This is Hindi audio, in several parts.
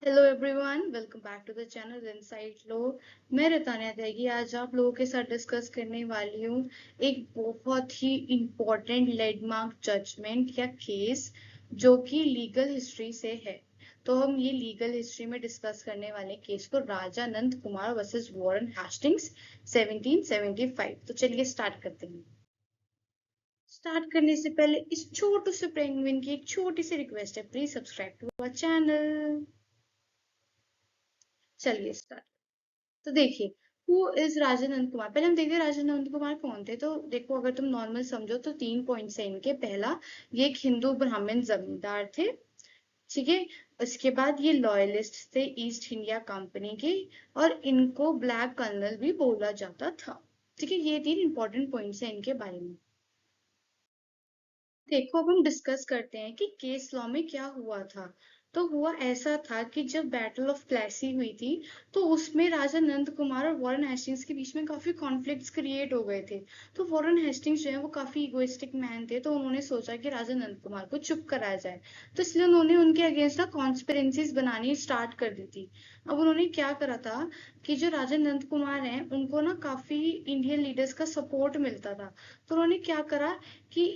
Hello everyone, welcome back to the channel Insight लो। मैं रतान्या त्यागी आज आप लोगों के साथ डिस्कस करने वाली हूँ एक बहुत ही इम्पोर्टेंट लैंडमार्क जजमेंट या केस जो कि लीगल हिस्ट्री से है। तो हम ये लीगल हिस्ट्री में डिस्कस करने वाले केस को राजा Nand Kumar versus Warren Hastings 1775। तो चलिए स्टार्ट करते हैं। स्टार्ट करने से पहले इस छोटे से पेंगुइन की एक छोटी सी रिक्वेस्ट है, please subscribe to our channel. चलिए स्टार्ट। तो देखिए, हु इज राजा नंद कुमार। पहले हम देखते हैं राजा नंद कुमार कौन थे। तो देखो, अगर तुम नॉर्मल समझो तो 3 पॉइंट्स है इनके। पहला, ये एक हिंदू ब्राह्मण जमींदार थे। ठीक है। उसके बाद ये लॉयलिस्ट थे ईस्ट इंडिया कंपनी के, और इनको ब्लैक कर्नल भी बोला जाता था। ठीक है, ये 3 इंपॉर्टेंट पॉइंट्स हैं इनके बारे में। देखो, अब हम डिस्कस करते हैं कि केस लॉ में क्या हुआ था। तो हुआ ऐसा था कि जब बैटल ऑफ प्लेसी हुई थी, तो उसमें राजा नंद कुमार और वॉरेन हेस्टिंग्स के बीच में काफी कॉन्फ्लिक्ट्स क्रिएट हो गए थे। तो वॉरेन हेस्टिंग्स जो है वो काफी इगोइस्टिक मैन थे, तो उन्होंने सोचा कि राजा नंद कुमार को चुप कराया जाए। तो इसलिए उन्होंने उनके अगेंस्ट ना कॉन्स्पिरेंसीज बनानी स्टार्ट कर दी थी। अब उन्होंने क्या करा था कि जो राजा नंद कुमार हैं उनको ना काफी इंडियन लीडर्स का सपोर्ट मिलता था। तो उन्होंने क्या करा कि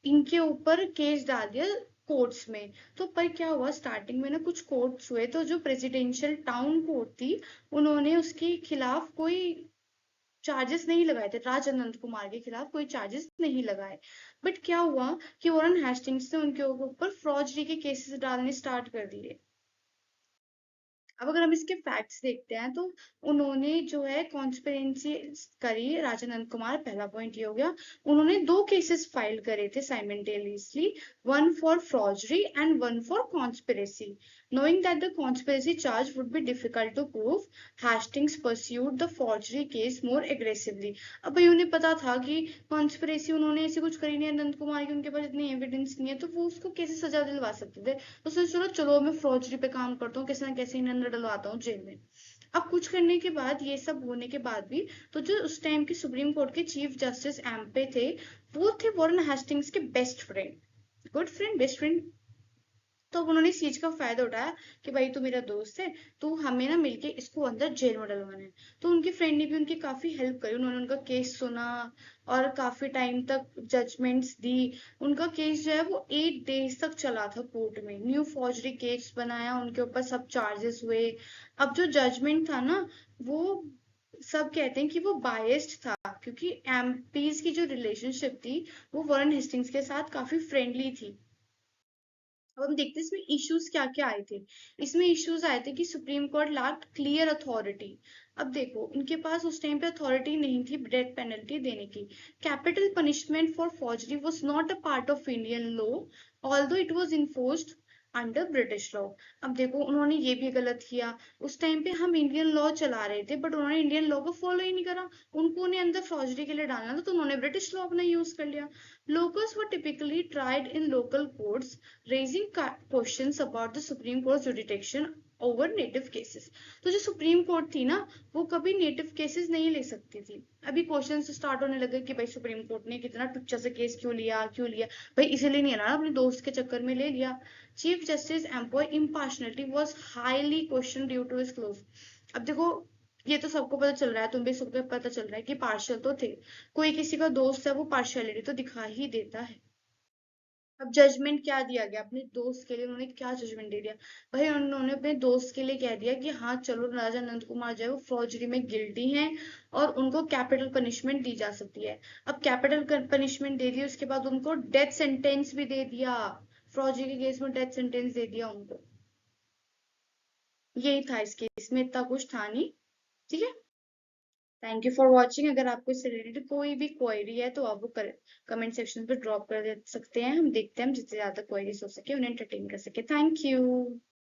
इनके ऊपर केस डाल दिया कोर्ट्स में। तो पर क्या हुआ, स्टार्टिंग में ना कुछ कोर्ट्स हुए, तो जो प्रेसिडेंशियल टाउन कोर्ट थी, उन्होंने उसके खिलाफ कोई चार्जेस नहीं लगाए थे। राजा नंद कुमार के खिलाफ कोई चार्जेस नहीं लगाए। बट क्या हुआ कि वॉरेन हेस्टिंग्स ने उनके ऊपर फ्रॉडरी के केसेस डालने स्टार्ट कर दिए। अब अगर हम इसके फैक्ट्स देखते हैं, तो उन्होंने जो है कॉन्स्पिरेंसी करी राजा नंद कुमार। पहला पॉइंट ये हो गया, उन्होंने 2 केसेस फाइल करे थे simultaneously, one for forgery and one for conspiracy. knowing that the conspiracy charge would be difficult to prove, Hastings pursued the forgery case more aggressively. अब भाई उन्हें पता था कि कॉन्स्पिरेसी उन्होंने ऐसी कुछ करी नहीं है नंद कुमार की, उनके पास इतनी एविडेंस नहीं है, तो वो उसको कैसे सजा दिलवा सकते थे। तो उसने सोचा चलो मैं फ्रॉडरी पे काम करता हूँ, कैसे ना कैसे इन्हें अंदर डलवाता हूँ जेल में। अब कुछ करने के बाद, ये सब होने के बाद भी, तो जो उस टाइम के सुप्रीम कोर्ट के चीफ जस्टिस एम्पे थे, वो थे वॉरेन हेस्टिंग्स के best friend, good friend, best friend. तो अब उन्होंने इस चीज का फायदा उठाया कि भाई तू मेरा दोस्त है, तो हमें ना मिलके इसको अंदर जेल में डलवाना है। तो उनके फ्रेंड ने भी उनकी काफी हेल्प करी, उन्होंने उनका केस सुना और काफी टाइम तक जजमेंट्स दी। उनका केस जो है वो 8 डेज तक चला था कोर्ट में। न्यू फॉर्जरी केस बनाया, उनके ऊपर सब चार्जेस हुए। अब जो जजमेंट था ना, वो सब कहते हैं कि वो बायस्ड था, क्योंकि एमपीज की जो रिलेशनशिप थी वो वॉरेन हेस्टिंग्स के साथ काफी फ्रेंडली थी। अब हम देखते हैं इसमें इश्यूज क्या क्या आए थे। इसमें इश्यूज आए थे कि supreme court lacked clear authority. अब देखो, इनके पास उस टाइम पे अथॉरिटी नहीं थी डेथ पेनल्टी देने की। Capital punishment for forgery was not a part of Indian law, although it was enforced under British law. अब देखो, उन्होंने ये भी गलत किया। उस टाइम पे हम इंडियन लॉ चला रहे थे, बट उन्होंने इंडियन लॉ को फॉलो ही नहीं करा। उनको उन्हें अंदर फौजरी के लिए डालना था, तो उन्होंने ब्रिटिश लॉ अपना यूज कर लिया। Locals were typically tried in local courts, raising questions about the Supreme Court's jurisdiction over native cases. तो जो सुप्रीम कोर्ट थी ना, वो कभी नेटिव केसेस नहीं ले सकती थी। अभी क्वेश्चन स्टार्ट होने लगे कि भाई सुप्रीम कोर्ट ने कितना टुच्चा सा केस क्यों लिया। भाई इसीलिए नहीं है ना, अपने दोस्त के चक्कर में ले लिया। चीफ जस्टिस एम्पॉय impartiality was highly question due to his close. अब देखो, ये तो सबको पता चल रहा है, तुम भी सबको पता चल रहा है कि पार्शियल तो थे। कोई किसी का दोस्त है, वो पार्शियलिटी तो दिखा ही देता है। अब जजमेंट क्या दिया गया अपने दोस्त के लिए, उन्होंने क्या जजमेंट दे दिया। भाई उन्होंने अपने दोस्त के लिए कह दिया कि हाँ चलो, राजा नंद कुमार जो है वो फौजरी में गिल्टी हैं, और उनको कैपिटल पनिशमेंट दी जा सकती है। अब कैपिटल पनिशमेंट दे दी, उसके बाद उनको डेथ सेंटेंस भी दे दिया। फौजी के केस में डेथ सेंटेंस दे दिया उनको। यही था इस केस में, इतना कुछ था नहीं। ठीक है। Thank you for watching. अगर आपको इससे रिलेटेड कोई भी क्वेरी है तो आप वो कमेंट सेक्शन पे ड्रॉप कर दे सकते हैं। हम देखते हैं हम जितने ज्यादा क्वेरीज हो सके उन्हें एंटरटेन कर सके। Thank you.